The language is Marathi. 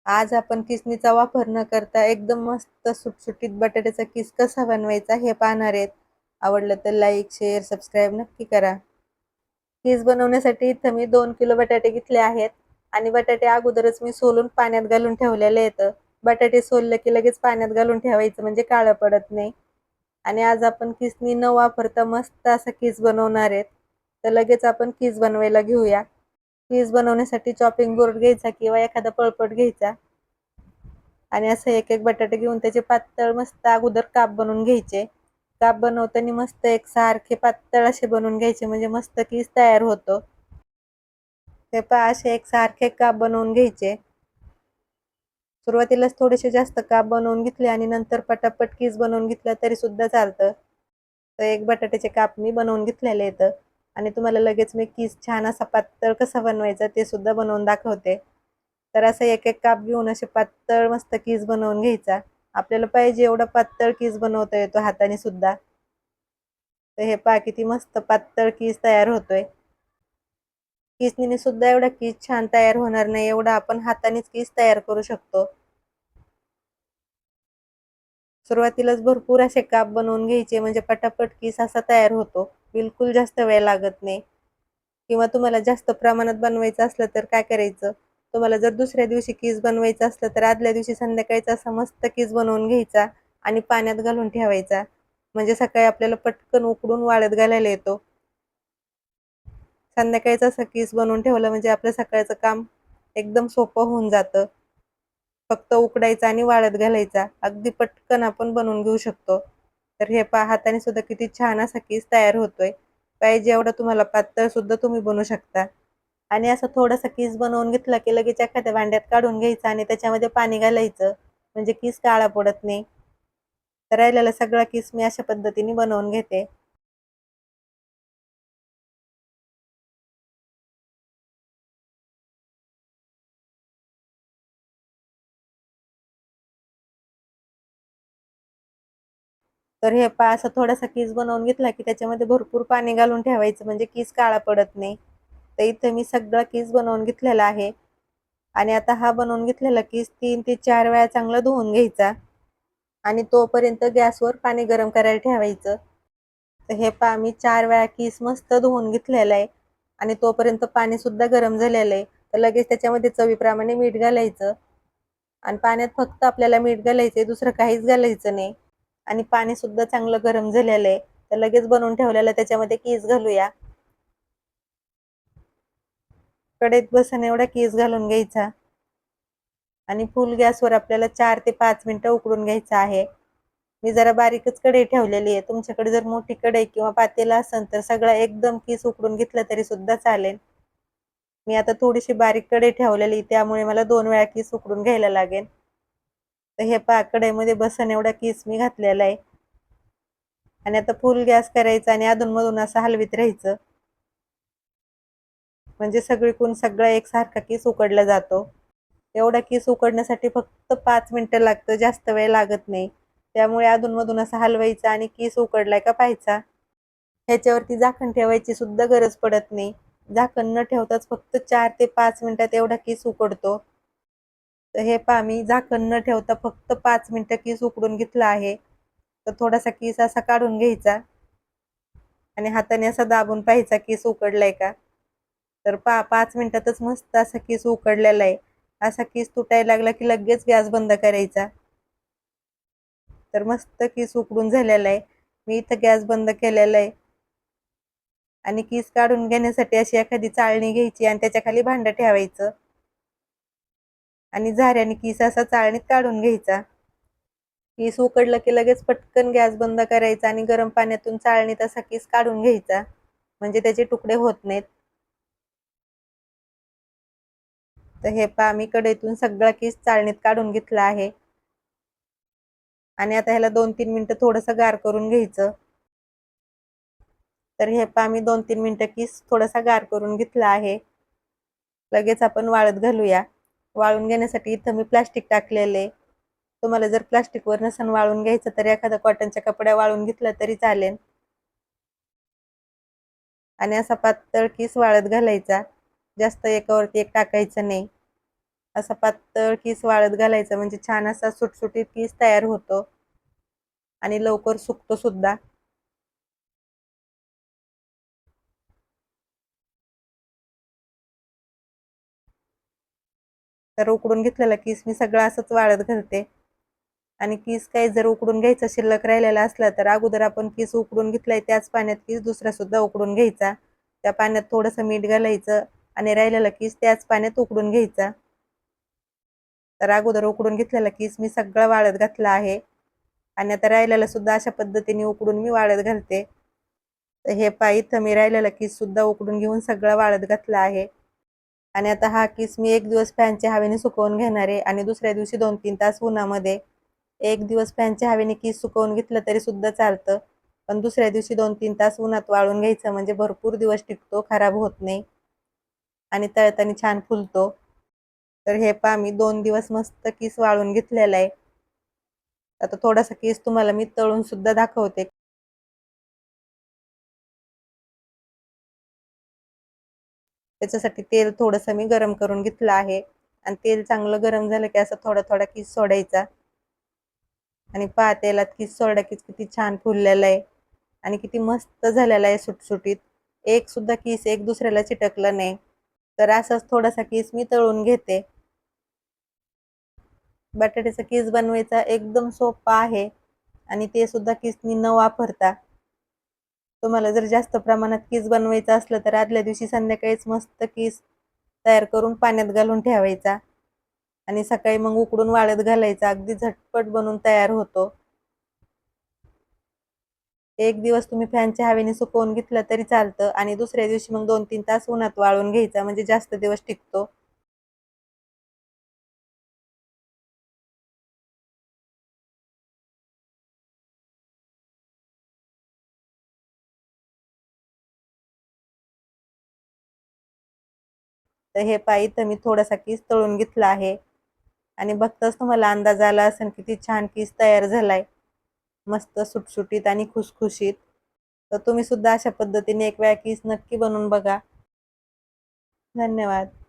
आज आपण किसनीचा वापर न करता एकदम मस्त सुटसुटीत बटाट्याचा किस कसा बनवायचा हे पाहणार आहेत. आवडलं तर लाईक, शेअर, सबस्क्राईब नक्की करा. किस बनवण्यासाठी इथं मी 2 किलो बटाटे घेतले आहेत आणि बटाटे अगोदरच मी सोलून पाण्यात घालून ठेवलेले आहेत. बटाटे सोलले की लगेच पाण्यात घालून ठेवायचं म्हणजे काळं पडत नाही. आणि आज आपण किसनी न वापरता मस्त असा किस बनवणार आहेत. तर लगेच आपण किस बनवायला घेऊया. किस बनवण्यासाठी चॉपिंग बोर्ड घ्यायचा किंवा एखादा पळपट घ्यायचा. आणि असं एक एक बटाटे घेऊन त्याचे पातळ मस्त अगोदर काप बनवून घ्यायचे. काप बनवताना मस्त एकसारखे पातळ असे बनवून घ्यायचे म्हणजे मस्त कीस तयार होतो. ते पहा असे एकसारखे काप बनवून घ्यायचे. सुरुवातीलाच थोडेसे जास्त काप बनवून घेतले आणि नंतर पटापट कीस बनवून घेतला तरी सुद्धा चालतं. तर एक बटाट्याचे काप मी बनवून घेतलेले आहेत आणि तुम्हाला लगेच मी कीस छान असा पातळ कसा बनवायचा ते सुद्धा बनवून दाखवते. तर असं एक एक काप घेऊन असे पातळ मस्त कीस बनवून घ्यायचा. आपल्याला पाहिजे एवढा पातळ कीस बनवता येतो हाताने सुद्धा. तर हे पहा किती मस्त पातळ कीस तयार होतोय. किसनीने सुद्धा एवढा कीस छान तयार होणार नाही एवढा आपण हातानेच कीस तयार करू शकतो. सुरुवातीलाच भरपूर असे काप बनवून घ्यायचे म्हणजे पटापट कीस असा तयार होतो. बिलकुल जास्त वेळ लागत नाही. किंवा तुम्हाला जास्त प्रमाणात बनवायचं असलं तर काय करायचं, तुम्हाला जर दुसऱ्या दिवशी कीस बनवायचं असलं तर आदल्या दिवशी संध्याकाळीच असा मस्त कीस बनवून घ्यायचा आणि पाण्यात घालून ठेवायचा. म्हणजे सकाळी आपल्याला पटकन उकडून वाळत घालायला येतो. संध्याकाळीच असा कीस बनवून ठेवलं म्हणजे आपलं सकाळचं काम एकदम सोपं होऊन जातं. फक्त उकडायचा आणि वाळत घालायचा. अगदी पटकन आपण बनवून घेऊ शकतो. तर हे पहा हाताने सुद्धा किती छान असा कीस तयार होतोय. पाहिजे एवढा तुम्हाला पातळ सुद्धा तुम्ही बनवू शकता. आणि असं थोडासा कीस बनवून घेतला की लगेच एखाद्या भांड्यात काढून घ्यायचं आणि त्याच्यामध्ये पाणी घालायचं. म्हणजे कीस काळा पडत नाही. तर राहिलेला सगळा कीस मी अशा पद्धतीने बनवून घेते. तर हे पहा असा थोडासा कीस बनवून घेतला की त्याच्यामध्ये भरपूर पाणी घालून ठेवायचं म्हणजे कीस काळा पडत नाही. तर इथे मी सगळा कीस बनवून घेतलेला आहे. आणि आता हा बनवून घेतलेला कीस 3 ते 4 वेळा चांगला धुवून घ्यायचा आणि तोपर्यंत गॅसवर पाणी गरम करायला ठेवायचं. तर हे पहा मी 4 वेळा कीस मस्त धुवून घेतलेला आहे आणि तोपर्यंत पाणी सुद्धा गरम झालेलं आहे. तर लगेच त्याच्यामध्ये चवीप्रमाणे मीठ घालायचं आणि पाण्यात फक्त आपल्याला मीठ घालायचं दुसरं काहीच घालायचं नाही. आणि पाणी सुद्धा चांगलं गरम झालेलं आहे. तर लगेच बनवून ठेवलेलं त्याच्यामध्ये कीस घालूया. कढईत बसन एवढा कीस घालून घ्यायचा आणि फुल गॅसवर आपल्याला 4 ते 5 मिनिटं उकडून घ्यायचं आहे. मी जरा बारीकच कढई ठेवलेली आहे. तुमच्याकडे जर मोठी कढई किंवा पातेलं असेल तर सगळा एकदम कीस उकडून घेतला तरी सुद्धा चालेल. मी आता थोडीशी बारीक कढई ठेवलेली त्यामुळे मला 2 वेळा कीस उकडून घ्यायला लागेल. तर हे पहा कढईमध्ये बसन एवढा कीस मी घातलेला आहे आणि आता फुल गॅस करायचा आणि अधूनमधून असं हलवीत राहायचं. म्हणजे सगळीकडून सगळा एकसारखा कीस उकडला जातो. एवढा कीस उकडण्यासाठी फक्त 5 मिनिटं लागतं, जास्त वेळ लागत नाही. त्यामुळे अधूनमधून असं हलवायचं आणि कीस उकडलाय का पाहायचा. ह्याच्यावरती झाकण ठेवायची सुद्धा गरज पडत नाही. झाकण न ठेवताच फक्त 4 ते 5 मिनिटात एवढा कीस उकडतो. तर हे पहा मी झाकण न ठेवता फक्त 5 मिनिटं कीस उकडून घेतला आहे. तर थोडासा कीस असा काढून घ्यायचा आणि हाताने असा दाबून पाहायचा कीस उकडलाय का. तर पहा 5 मिनिटातच मस्त असा कीस उकडलेला आहे. असा कीस तुटायला लागला की लगेच गॅस बंद करायचा. तर मस्त कीस उकडून झालेला आहे. मी इथं गॅस बंद केलेला आहे आणि कीस काढून घेण्यासाठी अशी एखादी चाळणी घ्यायची आणि त्याच्या खाली भांडं ठेवायचं आणि झाऱ्याने कीस असा चाळणीत काढून घ्यायचा. कीस उकडलं की लगेच पटकन गॅस बंद करायचा आणि गरम पाण्यातून चाळणीत असा कीस काढून घ्यायचा. म्हणजे त्याचे तुकडे होत नाहीत. तर हे पहा मी कढईतून सगळा कीस चाळणीत काढून घेतला आहे आणि आता ह्याला 2-3 मिनिटं थोडंसं गार करून घ्यायचं. तर हे पहा मी 2-3 मिनिटं कीस थोडासा गार करून घेतला आहे. लगेच आपण वाळत घालूया. वाळून घेण्यासाठी इथं मी प्लास्टिक टाकलेले. तुम्हाला जर प्लास्टिकवर नसेल वाळून घ्यायचं तर एखाद्या कॉटनच्या कपड्या वाळून घेतला तरी चालेल. आणि असा पातळ कीस वाळत घालायचा. जास्त एकावरती एक टाकायचं नाही. असा पातळ किस वाळत घालायचा, म्हणजे छान असा सुटसुटीत किस तयार होतो आणि लवकर सुकतो सुद्धा. तर उकडून घेतलेला किस मी सगळा असंच वाळत घालते. आणि किस काही जर उकडून घ्यायचा शिल्लक राहिलेला असला तर अगोदर आपण किस उकडून घेतलाय त्याच पाण्यात किस दुसरा सुद्धा उकडून घ्यायचा. त्या पाण्यात थोडंसं मीठ घालायचं आणि राहिलेला किस त्याच पाण्यात उकडून घ्यायचा. तर अगोदर उकडून घेतलेला किस मी सगळा वाळत घातला आहे आणि आता राहिलेला सुद्धा अशा पद्धतीने उकडून मी वाळत घालते. तर हे पहा, इथं मी राहिलेला किस सुद्धा उकडून घेऊन सगळा वाळत घातला आहे. आणि आता हा किस मी 1 दिवस फॅनच्या हवेने सुकवून घेणार आहे आणि दुसऱ्या दिवशी 2-3 तास उन्हामध्ये. 1 दिवस फॅनच्या हवेने किस सुकवून घेतलं तरी सुद्धा चालतं. पण दुसऱ्या दिवशी 2-3 तास उन्हात वाळून घ्यायचं, म्हणजे भरपूर दिवस टिकतो, खराब होत नाही आणि तळताना छान फुलतो. तर हे पहा, मी 2 दिवस मस्त किस वाळून घेतलेला आहे. आता थोडासा किस तुम्हाला मी तळून सुद्धा दाखवते. त्याच्यासाठी तेल थोडंसं मी गरम करून घेतलं आहे आणि तेल चांगलं गरम झालं की असं थोडा-थोडा किस सोडायचा आणि पहा, तेलात किस सोडला की किती छान फुललेला आहे आणि किती मस्त झालेला आहे सुटसुटीत. एक सुद्धा किस एक दुसऱ्याला चिटकला नाही. तर असाच थोडासा किस मी तळून घेते. बटाट्याचा किस बनवायचा एकदम सोपा आहे आणि ते सुद्धा किसनी न वापरता. तुम्हाला जर जास्त प्रमाणात किस बनवायचं असलं तर आदल्या दिवशी संध्याकाळीच मस्त किस तयार करून पाण्यात घालून ठेवायचा आणि सकाळी मग उकडून वाळत घालायचा. अगदी झटपट बनून तयार होतो. एक दिवस तुम्ही फॅनच्या हवेने सुकवून घेतलं तरी चालतं आणि दुसऱ्या दिवशी मग 2-3 तास उन्हात वाळून घ्यायचा, म्हणजे जास्त दिवस टिकतो. तर हे पहा, इथं मी थोडासा किस तळून घेतला आहे आणि बघताच तुम्हाला अंदाज आला असेल किती छान किस तयार झालाय. मस्त सुटसुटीत आणि खुसखुशीत. तर तुम्ही सुद्धा अशा पद्धतीने एक वेळा किस नक्की बनवून बघा. धन्यवाद.